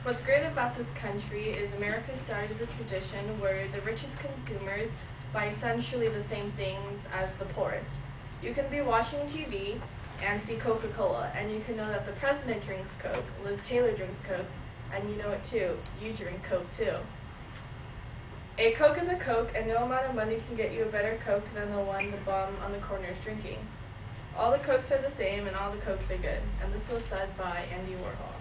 What's great about this country is America started the tradition where the richest consumers buy essentially the same things as the poorest. You can be watching TV and see Coca-Cola, and you can know that the president drinks Coke, Liz Taylor drinks Coke, and you know it too. You drink Coke too. A Coke is a Coke, and no amount of money can get you a better Coke than the one the bum on the corner is drinking. All the Cokes are the same, and all the Cokes are good, and this was said by Andy Warhol.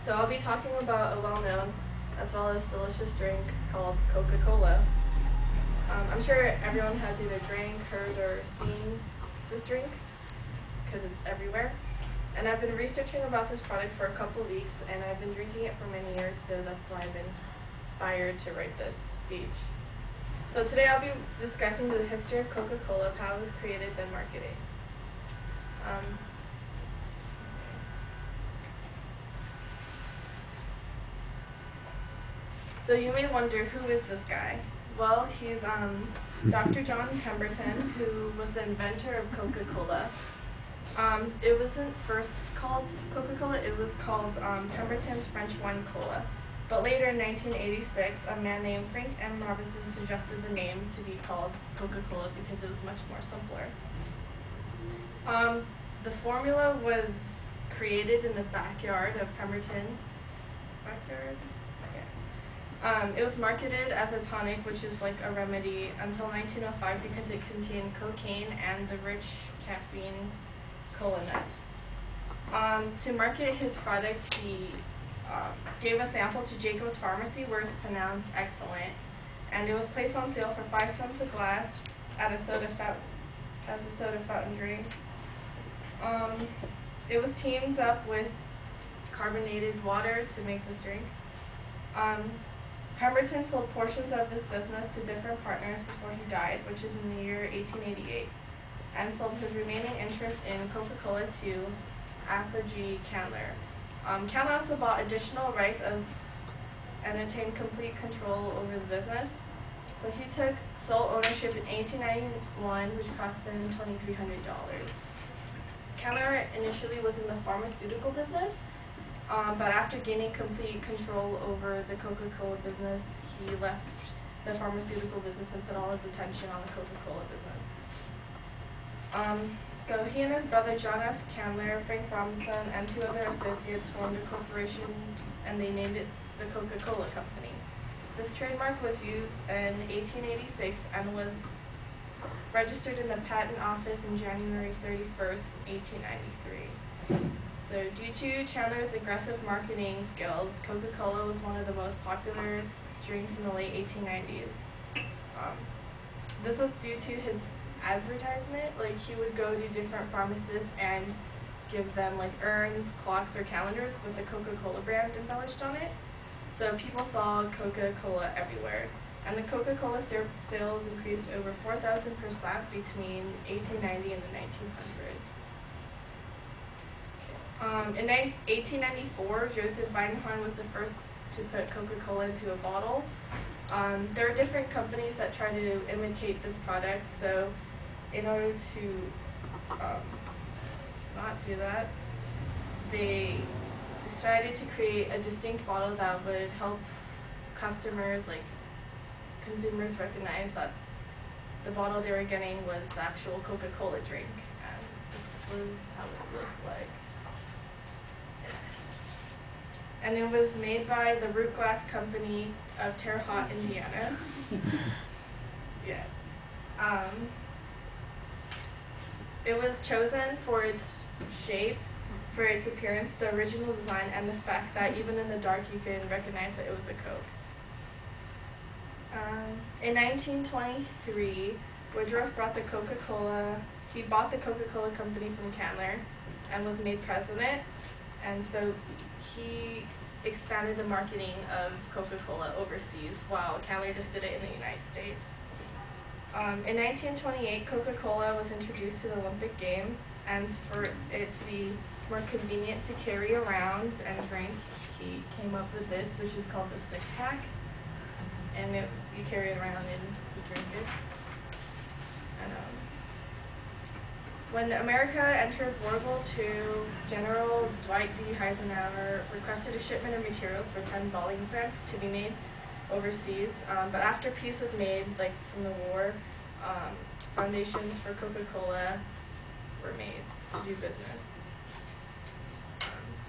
So I'll be talking about a well-known as well as delicious drink called Coca-Cola. I'm sure everyone has either drank, heard, or seen this drink because it's everywhere. And I've been researching about this product for a couple of weeks, and I've been drinking it for many years, so that's why I've been inspired to write this speech. So today I'll be discussing the history of Coca-Cola, how it was created, then marketing. So you may wonder, who is this guy? Well, he's Dr. John Pemberton, who was the inventor of Coca-Cola. It wasn't first called Coca-Cola, it was called Pemberton's French Wine Cola. But later in 1986, a man named Frank M. Robinson suggested the name to be called Coca-Cola because it was much more simpler. The formula was created in the backyard of Pemberton. It was marketed as a tonic, which is like a remedy, until 1905 because it contained cocaine and the rich caffeine cola nut. To market his product, he gave a sample to Jacob's Pharmacy, where it's pronounced excellent, and it was placed on sale for 5 cents a glass at a soda fountain drink. It was teamed up with carbonated water to make this drink. Pemberton sold portions of this business to different partners before he died, which is in the year 1888, and sold his remaining interest in Coca-Cola to Arthur G. Candler. Candler also bought additional rights and attained complete control over the business. So he took sole ownership in 1891, which cost him $2,300. Candler initially was in the pharmaceutical business, but after gaining complete control over the Coca-Cola business, he left the pharmaceutical business and put all his attention on the Coca-Cola business. So he and his brother John F. Candler, Frank Robinson, and 2 other associates formed a corporation, and they named it the Coca-Cola Company. This trademark was used in 1886 and was registered in the Patent Office in January 31st, 1893. So due to Chandler's aggressive marketing skills, Coca-Cola was one of the most popular drinks in the late 1890s. This was due to his advertisement. Like, he would go to different pharmacists and give them like urns, clocks, or calendars with the Coca-Cola brand embellished on it. So people saw Coca-Cola everywhere. And the Coca-Cola sales increased over 4,000% between 1890 and the 1900s. In 1894, Joseph Weidenhorn was the first to put Coca-Cola into a bottle. There are different companies that try to imitate this product, so in order to not do that, they decided to create a distinct bottle that would help customers, like consumers, recognize that the bottle they were getting was the actual Coca-Cola drink, and this was how it looked like. And it was made by the Root Glass Company of Terre Haute, Indiana. Yeah. It was chosen for its shape, for its appearance, the original design, and the fact that even in the dark you can recognize that it was a Coke. In 1923, Woodruff bought the Coca-Cola Company from Candler and was made president, and so he expanded the marketing of Coca-Cola overseas, while Candler just did it in the United States. In 1928, Coca-Cola was introduced to the Olympic Games, and for it to be more convenient to carry around and drink, he came up with this, which is called the six-pack, and you carry it around and you drink it. And When America entered World War II, General Dwight D. Eisenhower requested a shipment of materials for 10 bottling plants to be made overseas. But after peace was made, like from the war, foundations for Coca-Cola were made to do business.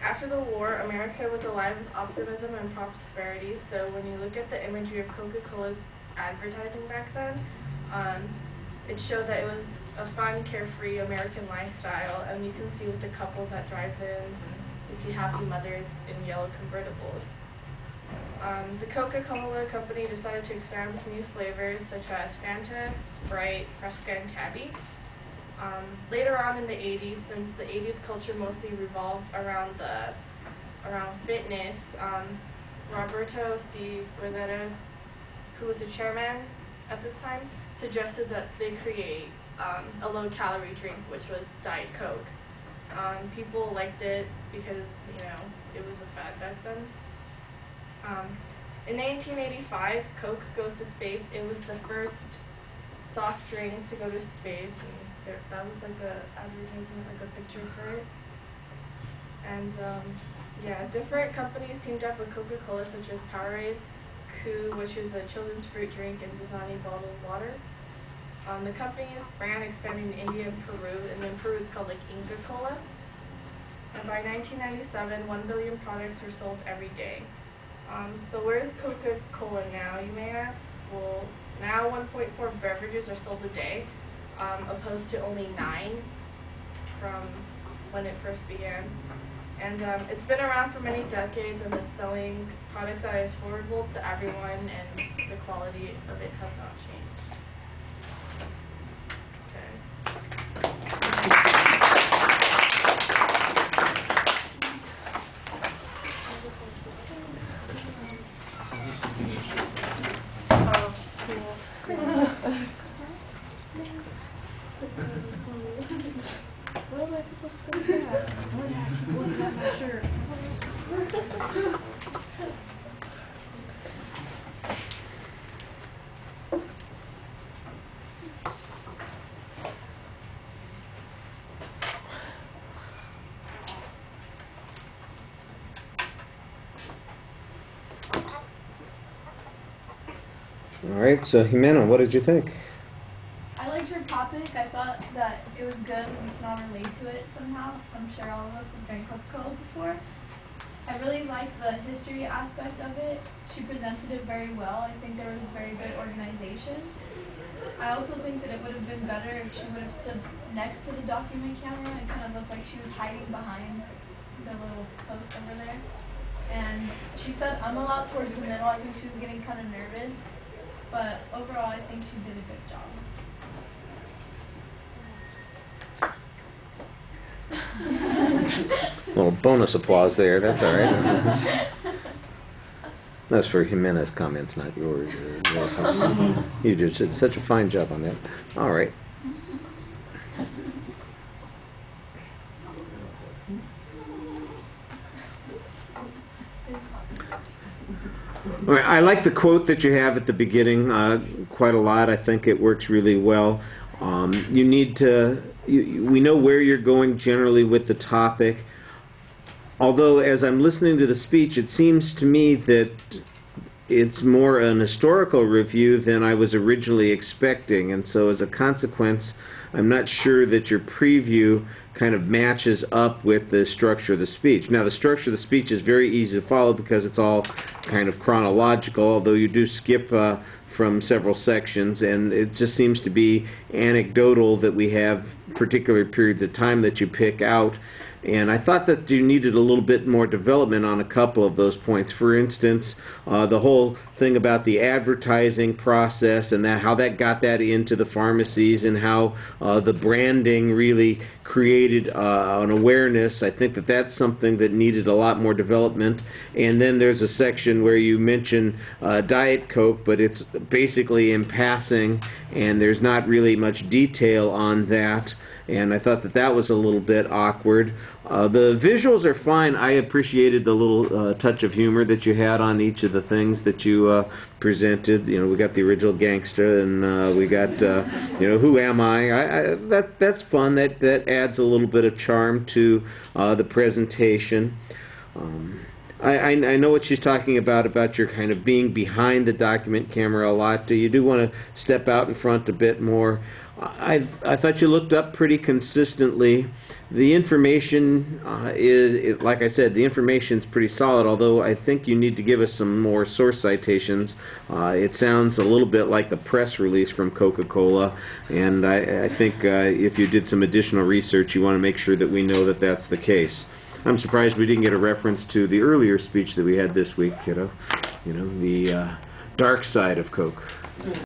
After the war, America was alive with optimism and prosperity, so when you look at the imagery of Coca-Cola's advertising back then, it showed that it was a fun, carefree American lifestyle, and you can see with the couples at drive-ins, and you see happy mothers in yellow convertibles. The Coca-Cola company decided to expand with new flavors such as Fanta, Sprite, Fresca, and Tabby. Later on in the 80s, since the 80s culture mostly revolved around fitness, Roberto C. Rosetta, who was the chairman at this time, suggested that they create a low-calorie drink, which was Diet Coke. People liked it because, you know, it was a fad back then. In 1985, Coke goes to space. It was the first soft drink to go to space, and that was like a advertisement, like a picture for it. And yeah, different companies teamed up with Coca-Cola, such as Powerade, Koo, which is a children's fruit drink, and Dasani bottled water. The company's brand expanded in India and Peru, and in Peru it's called like Inca Cola. And by 1997, 1 billion products were sold every day. So where's Coca-Cola now, you may ask? Well, now 1.4 beverages are sold a day, opposed to only 9 from when it first began. And it's been around for many decades, and it's selling products that is affordable to everyone, and the quality of it has not changed. What am I supposed to do that? I'm not sure. All right, so Jimena, what did you think? I liked her topic. I thought that it was good and we can all relate to it somehow. I'm sure all of us have drank Coca-Cola before. I really liked the history aspect of it. She presented it very well. I think there was very good organization. I also think that it would have been better if she would have stood next to the document camera and kind of looked like she was hiding behind the little post over there. And she said a lot towards the middle. I think she was getting kind of nervous. But overall, I think she did a good job. A little bonus applause there, that's all right. That's for Jimena's comments, not yours. You just did such a fine job on that. All right. All right, I like the quote that you have at the beginning quite a lot. I think it works really well. You need to, we know where you're going generally with the topic. Although, as I'm listening to the speech, it seems to me that it's more an historical review than I was originally expecting. And so, as a consequence, I'm not sure that your preview kind of matches up with the structure of the speech. Now, the structure of the speech is very easy to follow because it's all kind of chronological, although you do skip from several sections, and it just seems to be anecdotal that we have particular periods of time that you pick out. And I thought that you needed a little bit more development on a couple of those points. For instance, the whole thing about the advertising process and how that got that into the pharmacies, and how the branding really created an awareness. I think that that's something that needed a lot more development. And then there's a section where you mention Diet Coke, but it's basically in passing, and there's not really much detail on that. and I thought that that was a little bit awkward. The visuals are fine. I appreciated the little touch of humor that you had on each of the things that you presented. You know, we got the original gangster, and we got you know, who am I? That's fun. That adds a little bit of charm to the presentation. I know what she's talking about your kind of being behind the document camera a lot. You do want to step out in front a bit more. I thought you looked up pretty consistently. The information like I said, the information's pretty solid, although I think you need to give us some more source citations. It sounds a little bit like the press release from Coca-Cola, and I think if you did some additional research, you want to make sure that we know that that's the case. I'm surprised we didn't get a reference to the earlier speech that we had this week, kiddo. You know, the dark side of Coke.